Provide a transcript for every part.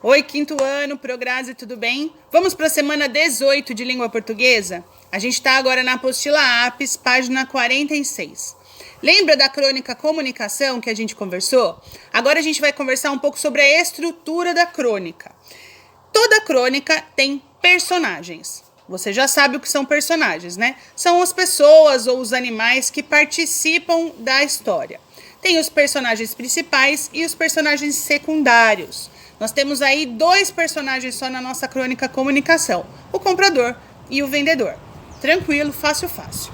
Oi, quinto ano, Prograse, tudo bem? Vamos para a semana 18 de língua portuguesa? A gente está agora na apostila APES, página 46. Lembra da crônica comunicação que a gente conversou? Agora a gente vai conversar um pouco sobre a estrutura da crônica. Toda crônica tem personagens. Você já sabe o que são personagens, né? São as pessoas ou os animais que participam da história. Tem os personagens principais e os personagens secundários. Nós temos aí dois personagens só na nossa crônica comunicação, o comprador e o vendedor. Tranquilo, fácil, fácil.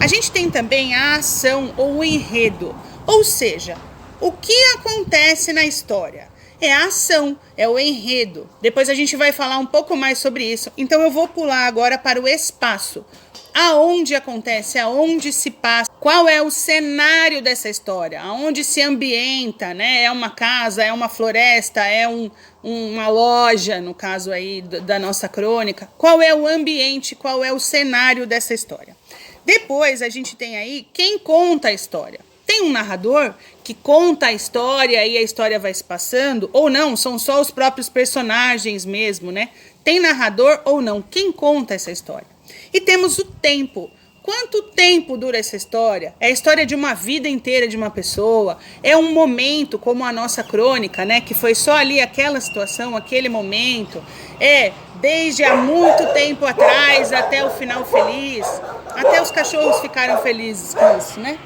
A gente tem também a ação ou o enredo, ou seja, o que acontece na história. É a ação, é o enredo. Depois a gente vai falar um pouco mais sobre isso, então eu vou pular agora para o espaço. Aonde acontece, aonde se passa, qual é o cenário dessa história, aonde se ambienta, né? É uma casa, é uma floresta, é uma loja, no caso aí da nossa crônica. Qual é o ambiente, qual é o cenário dessa história? Depois a gente tem aí quem conta a história. Tem um narrador que conta a história e a história vai se passando, ou não, são só os próprios personagens mesmo, né? Tem narrador ou não, quem conta essa história? E temos o tempo. Quanto tempo dura essa história? É a história de uma vida inteira de uma pessoa? É um momento, como a nossa crônica, né? Que foi só ali aquela situação, aquele momento. É desde há muito tempo atrás até o final feliz. Até os cachorros ficaram felizes com isso, né?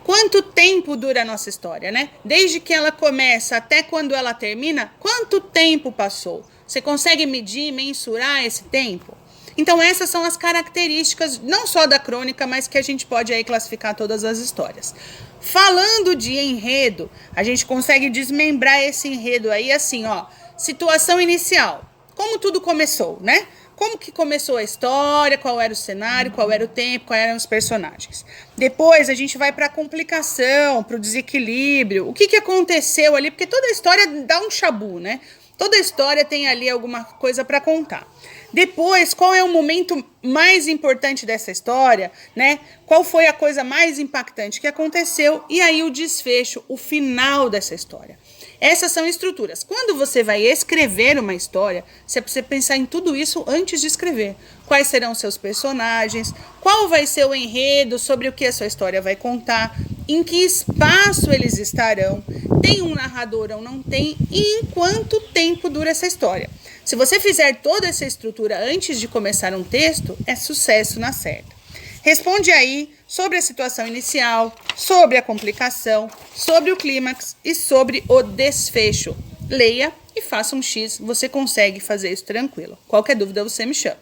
Quanto tempo dura a nossa história, né? Desde que ela começa até quando ela termina, quanto tempo passou? Você consegue medir, mensurar esse tempo? Então essas são as características, não só da crônica, mas que a gente pode aí classificar todas as histórias. Falando de enredo, a gente consegue desmembrar esse enredo aí assim, ó. Situação inicial, como tudo começou, né? Como que começou a história, qual era o cenário, qual era o tempo, quais eram os personagens. Depois a gente vai para a complicação, para o desequilíbrio, o que aconteceu ali, porque toda a história dá um chabu, né? Toda a história tem ali alguma coisa para contar. Depois, qual é o momento mais importante dessa história, né? Qual foi a coisa mais impactante que aconteceu? E aí o desfecho, o final dessa história. Essas são estruturas. Quando você vai escrever uma história, você precisa pensar em tudo isso antes de escrever. Quais serão seus personagens? Qual vai ser o enredo sobre o que a sua história vai contar? Em que espaço eles estarão? Tem um narrador ou não tem? E em quanto tempo dura essa história? Se você fizer toda essa estrutura antes de começar um texto, é sucesso na certa. Responde aí sobre a situação inicial, sobre a complicação, sobre o clímax e sobre o desfecho. Leia e faça um X, você consegue fazer isso tranquilo. Qualquer dúvida você me chama.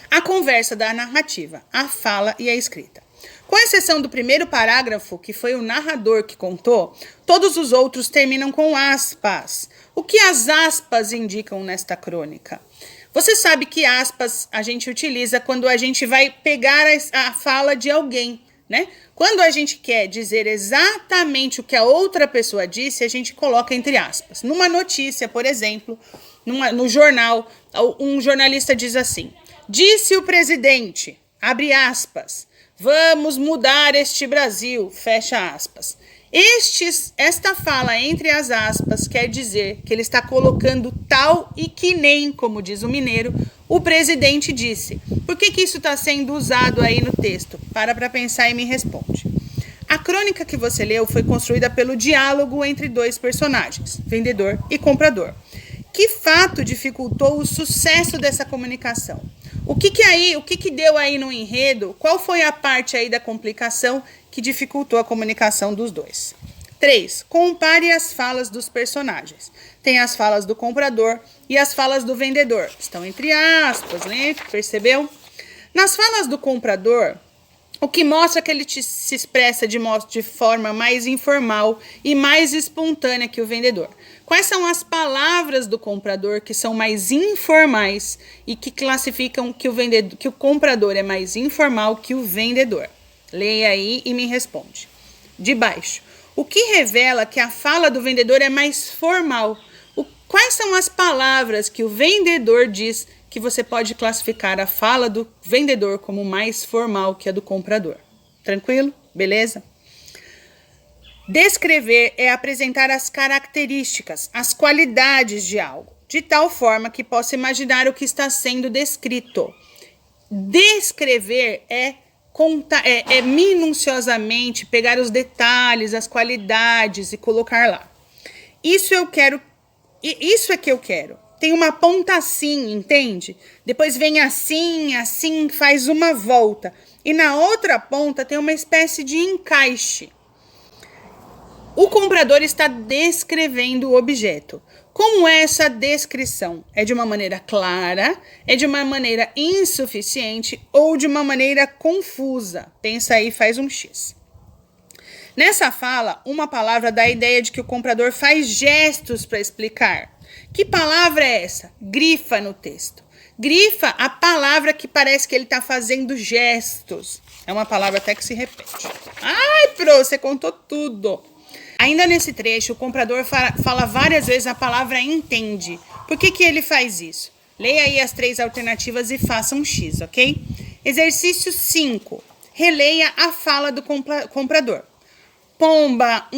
A conversa da narrativa, a fala e a escrita. Com exceção do primeiro parágrafo, que foi o narrador que contou, todos os outros terminam com aspas. O que as aspas indicam nesta crônica? Você sabe que aspas a gente utiliza quando a gente vai pegar a fala de alguém, né? Quando a gente quer dizer exatamente o que a outra pessoa disse, a gente coloca entre aspas. Numa notícia, por exemplo, no jornal, um jornalista diz assim: disse o presidente, abre aspas, vamos mudar este Brasil, fecha aspas. Esta fala entre as aspas quer dizer que ele está colocando tal e que nem, como diz o mineiro, o presidente disse. Por que isso está sendo usado aí no texto? Para pensar e me responde. A crônica que você leu foi construída pelo diálogo entre dois personagens, vendedor e comprador. Que fato dificultou o sucesso dessa comunicação? O que deu aí no enredo? Qual foi a parte aí da complicação que dificultou a comunicação dos dois? 3. Compare as falas dos personagens. Tem as falas do comprador e as falas do vendedor. Estão entre aspas, né? Percebeu? Nas falas do comprador, o que mostra que ele se expressa de forma mais informal e mais espontânea que o vendedor. Quais são as palavras do comprador que são mais informais e que classificam que o comprador é mais informal que o vendedor? Leia aí e me responde. De baixo. O que revela que a fala do vendedor é mais formal? Quais são as palavras que o vendedor diz que você pode classificar a fala do vendedor como mais formal que a do comprador? Tranquilo? Beleza? Descrever é apresentar as características, as qualidades de algo, de tal forma que possa imaginar o que está sendo descrito. Descrever é minuciosamente pegar os detalhes, as qualidades e colocar lá. Isso é que eu quero. Tem uma ponta assim, entende? Depois vem assim, assim, faz uma volta. E na outra ponta tem uma espécie de encaixe. O comprador está descrevendo o objeto. Como é essa descrição? É de uma maneira clara, é de uma maneira insuficiente ou de uma maneira confusa? Pensa aí, faz um X. Nessa fala, uma palavra dá a ideia de que o comprador faz gestos para explicar. Que palavra é essa? Grifa no texto. Grifa a palavra que parece que ele está fazendo gestos. É uma palavra até que se repete. Ai, Pro, você contou tudo. Ainda nesse trecho, o comprador fala várias vezes a palavra entende. Por que ele faz isso? Leia aí as 3 alternativas e faça um X, ok? Exercício 5. Releia a fala do comprador. Pomba,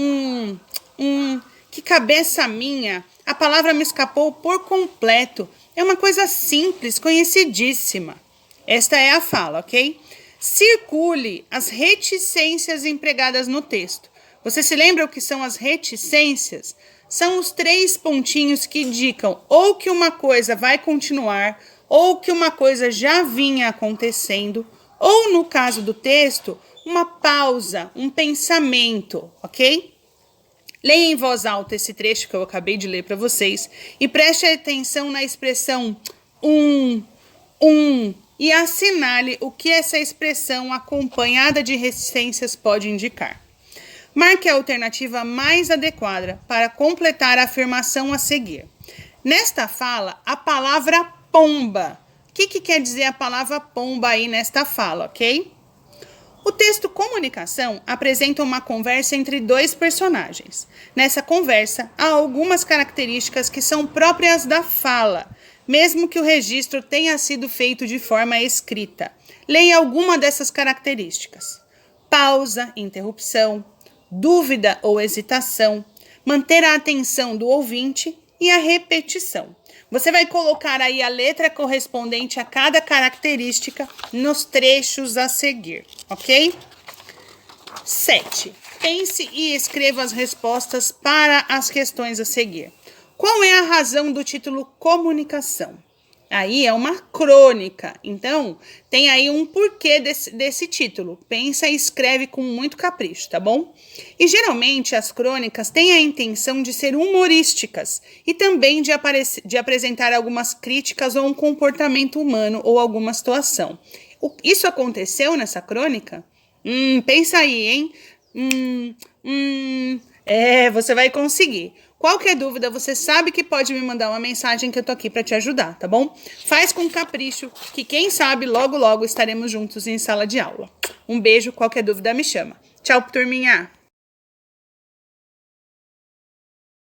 que cabeça minha. A palavra me escapou por completo. É uma coisa simples, conhecidíssima. Esta é a fala, ok? Circule as reticências empregadas no texto. Você se lembra o que são as reticências? São os 3 pontinhos que indicam ou que uma coisa vai continuar, ou que uma coisa já vinha acontecendo, ou, no caso do texto, uma pausa, um pensamento, ok? Leia em voz alta esse trecho que eu acabei de ler para vocês e preste atenção na expressão e assinale o que essa expressão acompanhada de reticências pode indicar. Marque a alternativa mais adequada para completar a afirmação a seguir. Nesta fala, a palavra pomba. O que quer dizer a palavra pomba aí nesta fala, ok? O texto comunicação apresenta uma conversa entre 2 personagens. Nessa conversa, há algumas características que são próprias da fala, mesmo que o registro tenha sido feito de forma escrita. Leia alguma dessas características. Pausa, interrupção, dúvida ou hesitação, manter a atenção do ouvinte e a repetição. Você vai colocar aí a letra correspondente a cada característica nos trechos a seguir, ok? 7. Pense e escreva as respostas para as questões a seguir. Qual é a razão do título comunicação? Aí é uma crônica, então tem aí um porquê desse título. Pensa e escreve com muito capricho, tá bom? E geralmente as crônicas têm a intenção de ser humorísticas e também de apresentar algumas críticas ou um comportamento humano ou alguma situação. Isso aconteceu nessa crônica? Pensa aí, hein? Você vai conseguir. Qualquer dúvida, você sabe que pode me mandar uma mensagem que eu tô aqui para te ajudar, tá bom? Faz com capricho, que quem sabe logo logo estaremos juntos em sala de aula. Um beijo, qualquer dúvida me chama. Tchau, turminha!